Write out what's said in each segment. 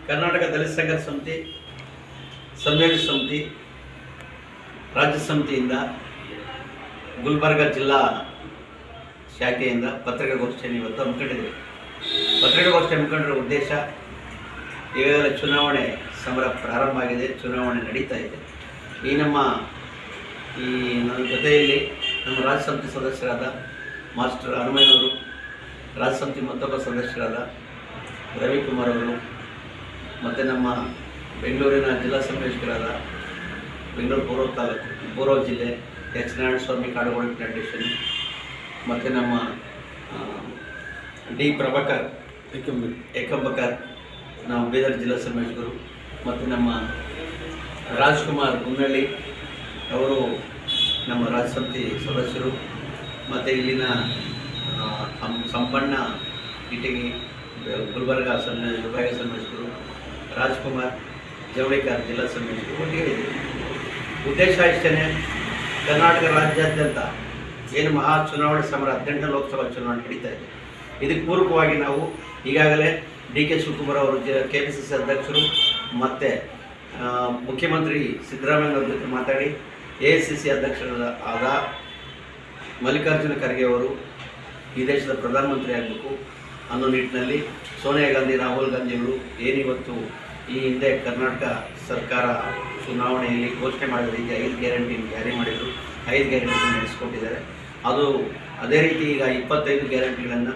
ಕರ್ನಾಟಕ ದಲಿತ ಸಂಘರ್ಷ ಸಮಿತಿ, ಸಂಯೋಜಿತ ಸಮಿತಿ, ರಾಜ್ಯ ಸಮಿತಿಯಿಂದ ಗುಲ್ಬರ್ಗ ಜಿಲ್ಲಾ ಶಾಖೆಯಿಂದ ಪತ್ರಿಕಾಗೋಷ್ಠಿಯನ್ನು ಇವತ್ತು ಹಮ್ಮಿಕೊಂಡಿದ್ದೇವೆ. ಪತ್ರಿಕಾಗೋಷ್ಠಿ ಹಮ್ಮಿಕೊಂಡಿರೋ ಉದ್ದೇಶ, ಈಗಾಗಲೇ ಚುನಾವಣೆ ಸಮರ ಪ್ರಾರಂಭ ಆಗಿದೆ, ಚುನಾವಣೆ ನಡೀತಾ ಇದೆ. ನನ್ನ ಜೊತೆಯಲ್ಲಿ ನಮ್ಮ ರಾಜ್ಯ ಸಮಿತಿ ಸದಸ್ಯರಾದ ಮಾಸ್ಟರ್ ಹನುಮಯ್ಯನವರು, ರಾಜ್ಯ ಸಮಿತಿ ಮತ್ತೊಬ್ಬ ಸದಸ್ಯರಾದ ರವಿಕುಮಾರ್ ಅವರು, ಮತ್ತು ನಮ್ಮ ಬೆಂಗಳೂರಿನ ಜಿಲ್ಲಾ ಸಂಯೋಜಕರಾದ ಬೆಂಗಳೂರು ಪೂರ್ವ ಜಿಲ್ಲೆ ಎಚ್ ನಾರಾಯಣಸ್ವಾಮಿ ಕಾಡುಗೋಡಿ ಪ್ಲಾಂಟೇಷನ್, ಮತ್ತು ನಮ್ಮ ಡಿ ಪ್ರಭಾಕರ್ ಏಕಂಬಕರ್ ನಾವು ಬೀದರ್ ಜಿಲ್ಲಾ ಸಂಯೋಜಕರು, ಮತ್ತು ನಮ್ಮ ರಾಜ್ಕುಮಾರ್ ಗುನ್ನಳ್ಳಿ ಅವರು ನಮ್ಮ ರಾಜ್ಯ ಸಮಿತಿ ಸದಸ್ಯರು, ಮತ್ತು ಇಲ್ಲಿನ ಸಂಪಣ್ಣ ಇಟಗಿ ಗುಲ್ಬರ್ಗ ವಿಭಾಗೀಯ ಸಂಯೋಜಕರು, ರಾಜ್ಕುಮಾರ್ ಜವಳಿಕರ್ ಜಿಲ್ಲಾ ಸಂಯೋಜಕರು ಒಟ್ಟಿಗೆ ಇದ್ದೀವಿ. ಉದ್ದೇಶ ಇಷ್ಟೇ, ಕರ್ನಾಟಕ ರಾಜ್ಯಾದ್ಯಂತ ಏನು ಮಹಾ ಚುನಾವಣೆ ಸಮರ 18ನೇ ಲೋಕಸಭಾ ಚುನಾವಣೆ ನಡೀತಾ ಇದೆ. ಇದಕ್ಕೆ ಪೂರಕವಾಗಿ ನಾವು ಈಗಾಗಲೇ ಡಿ ಕೆ ಶಿವಕುಮಾರ್ ಅವರು KPCC ಅಧ್ಯಕ್ಷರು ಮತ್ತು ಮುಖ್ಯಮಂತ್ರಿ ಸಿದ್ದರಾಮಯ್ಯನವ್ರ ಜೊತೆ ಮಾತಾಡಿ AICC ಅಧ್ಯಕ್ಷರಾದ ಮಲ್ಲಿಕಾರ್ಜುನ ಖರ್ಗೆ ಅವರು ಈ ದೇಶದ ಪ್ರಧಾನಮಂತ್ರಿ ಆಗಬೇಕು ಅನ್ನೋ ನಿಟ್ಟಿನಲ್ಲಿ ಸೋನಿಯಾ ಗಾಂಧಿ, ರಾಹುಲ್ ಗಾಂಧಿಯವರು ಏನಿವತ್ತು ಈ ಹಿಂದೆ ಕರ್ನಾಟಕ ಸರ್ಕಾರ ಚುನಾವಣೆಯಲ್ಲಿ ಘೋಷಣೆ ಮಾಡಿದ ರೀತಿ 5 ಗ್ಯಾರಂಟಿ ಜಾರಿ ಮಾಡಿದರು, 5 ಗ್ಯಾರಂಟಿ ನಡೆಸ್ಕೊಟ್ಟಿದ್ದಾರೆ. ಅದೇ ರೀತಿ ಈಗ 25 ಗ್ಯಾರಂಟಿಗಳನ್ನು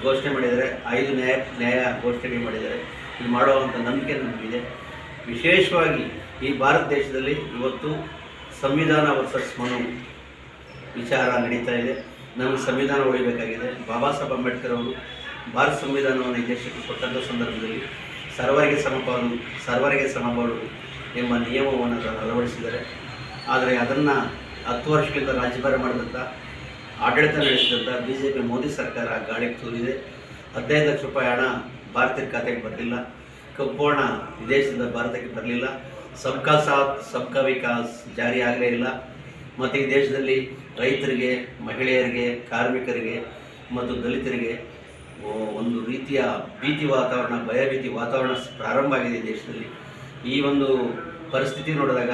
ಘೋಷಣೆ ಮಾಡಿದ್ದಾರೆ, 5 ನ್ಯಾಯ ಘೋಷಣೆ ಮಾಡಿದ್ದಾರೆ. ಇದು ಮಾಡುವಂಥ ನಂಬಿಕೆ ನಮಗಿದೆ. ವಿಶೇಷವಾಗಿ ಈ ಭಾರತ ದೇಶದಲ್ಲಿ ಇವತ್ತು ಸಂವಿಧಾನ ವರ್ಸಸ್ ಮನು ವಿಚಾರ ನಡೀತಾ ಇದೆ. ನಮಗೆ ಸಂವಿಧಾನ ಉಳಿಬೇಕಾಗಿದೆ. ಬಾಬಾ ಸಾಹೇಬ್ ಅಂಬೇಡ್ಕರ್ ಅವರು ಭಾರತ ಸಂವಿಧಾನವನ್ನು ಈ ದೇಶಕ್ಕೆ ಕೊಟ್ಟಂಥ ಸಂದರ್ಭದಲ್ಲಿ ಸರ್ವರಿಗೆ ಸಮಪಾಲು, ಸರ್ವರಿಗೆ ಸಮಬಾಳು ಎಂಬ ನಿಯಮವನ್ನು ಅಳವಡಿಸಿದ್ದಾರೆ. ಆದರೆ ಅದನ್ನು 10 ವರ್ಷಗಳಿಂದ ರಾಜ್ಯಭಾರ ಮಾಡಿದಂಥ, ಆಡಳಿತ ನಡೆಸಿದಂಥ BJP ಮೋದಿ ಸರ್ಕಾರ ಗಾಳಿಗೆ ತೂರಿದೆ. 15 ಲಕ್ಷ ರೂಪಾಯಿ ಹಣ ಭಾರತೀಯ ಖಾತೆಗೆ ಬರಲಿಲ್ಲ. ಕಪ್ಪು ಹಣ ವಿದೇಶದಿಂದ ಭಾರತಕ್ಕೆ ಬರಲಿಲ್ಲ. ಸಬ್ಕಾ ಸಾಥ್ ಸಬ್ಕಾ ವಿಕಾಸ್ ಜಾರಿ ಆಗಲೇ ಇಲ್ಲ. ಮತ್ತು ಈ ದೇಶದಲ್ಲಿ ರೈತರಿಗೆ, ಮಹಿಳೆಯರಿಗೆ, ಕಾರ್ಮಿಕರಿಗೆ ಮತ್ತು ದಲಿತರಿಗೆ ಒಂದು ರೀತಿಯ ಭೀತಿ ವಾತಾವರಣ, ಭಯಭೀತಿ ವಾತಾವರಣ ಪ್ರಾರಂಭ ಆಗಿದೆ ಈ ದೇಶದಲ್ಲಿ. ಈ ಒಂದು ಪರಿಸ್ಥಿತಿ ನೋಡಿದಾಗ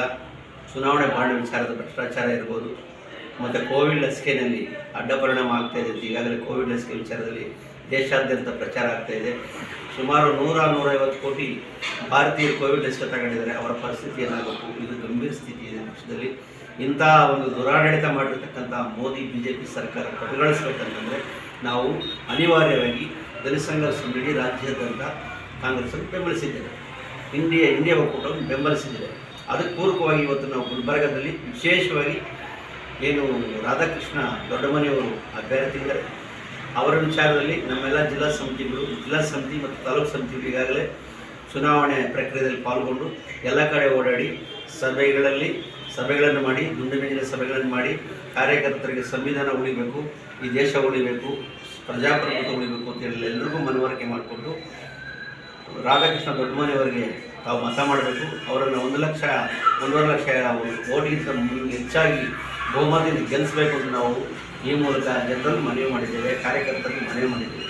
ಚುನಾವಣೆ ಬಾಂಡ್ ವಿಚಾರದ ಭ್ರಷ್ಟಾಚಾರ ಇರ್ಬೋದು, ಮತ್ತು ಕೋವಿಡ್ ಲಸಿಕೆಯಲ್ಲಿ ಅಡ್ಡ ಪರಿಣಾಮ ಆಗ್ತಾಯಿದೆ. ಈಗಾಗಲೇ ಕೋವಿಡ್ ಲಸಿಕೆ ವಿಚಾರದಲ್ಲಿ ದೇಶಾದ್ಯಂತ ಪ್ರಚಾರ ಆಗ್ತಾಯಿದೆ. ಸುಮಾರು 100-150 ಕೋಟಿ ಭಾರತೀಯರು ಕೋವಿಡ್ ಲಸಿಕೆ ತಗೊಂಡಿದ್ದಾರೆ. ಅವರ ಪರಿಸ್ಥಿತಿ ಏನಾಗಬೇಕು? ಇದು ಗಂಭೀರ ಸ್ಥಿತಿ ಇದೆ ದೇಶದಲ್ಲಿ. ಇಂಥ ಒಂದು ದುರಾಡಳಿತ ಮಾಡಿರ್ತಕ್ಕಂಥ ಮೋದಿ BJP ಸರ್ಕಾರ ಕೊನೆಗೊಳಿಸಬೇಕಂತಂದರೆ ನಾವು ಅನಿವಾರ್ಯವಾಗಿ ದಲಿತ ಸಂಘರ್ಷ ಸಮಿತಿ ರಾಜ್ಯಾದ್ಯಂತ ಕಾಂಗ್ರೆಸ್ಸನ್ನು ಬೆಂಬಲಿಸಿದ್ದೇವೆ, ಇಂಡಿಯಾ ಒಕ್ಕೂಟವನ್ನು ಬೆಂಬಲಿಸಿದ್ದೇವೆ. ಅದಕ್ಕೆ ಪೂರಕವಾಗಿ ಇವತ್ತು ನಾವು ಗುಲ್ಬರ್ಗದಲ್ಲಿ ವಿಶೇಷವಾಗಿ ಏನು ರಾಧಾಕೃಷ್ಣ ದೊಡ್ಡಮನೆಯವರು ಅಭ್ಯರ್ಥಿದ್ದಾರೆ, ಅವರ ವಿಚಾರದಲ್ಲಿ ನಮ್ಮೆಲ್ಲ ಜಿಲ್ಲಾ ಸಮಿತಿ ಮತ್ತು ತಾಲೂಕು ಸಮಿತಿಗಳು ಈಗಾಗಲೇ ಚುನಾವಣೆ ಪ್ರಕ್ರಿಯೆಯಲ್ಲಿ ಪಾಲ್ಗೊಂಡು ಎಲ್ಲ ಕಡೆ ಓಡಾಡಿ ಸಭೆಗಳನ್ನು ಮಾಡಿ, ದುಂಡು ಮೇಜಿನ ಸಭೆಗಳನ್ನು ಮಾಡಿ, ಕಾರ್ಯಕರ್ತರಿಗೆ ಸಂವಿಧಾನ ಉಳಿಬೇಕು, ಈ ದೇಶ ಉಳಿಬೇಕು, ಪ್ರಜಾಪ್ರಭುತ್ವ ಉಳಿಬೇಕು ಅಂತ ಹೇಳಿ ಎಲ್ಲರಿಗೂ ಮನವರಿಕೆ ಮಾಡಿಕೊಂಡು ರಾಧಾಕೃಷ್ಣ ದೊಡ್ಡಮನೆಯವರಿಗೆ ತಾವು ಮತ ಮಾಡಬೇಕು, ಅವರನ್ನು 1 ಲಕ್ಷ 1.5 ಲಕ್ಷ ಓಟ್ಗಿಂತ ಹೆಚ್ಚಾಗಿ ಬಹುಮತದಿಂದ ಗೆಲ್ಲಿಸಬೇಕು ಅಂತ ನಾವು ಈ ಮೂಲಕ ಜನರಲ್ಲಿ ಮನವಿ ಮಾಡಿದ್ದೇವೆ, ಕಾರ್ಯಕರ್ತರಿಗೆ ಮನವಿ ಮಾಡಿದ್ದೇವೆ.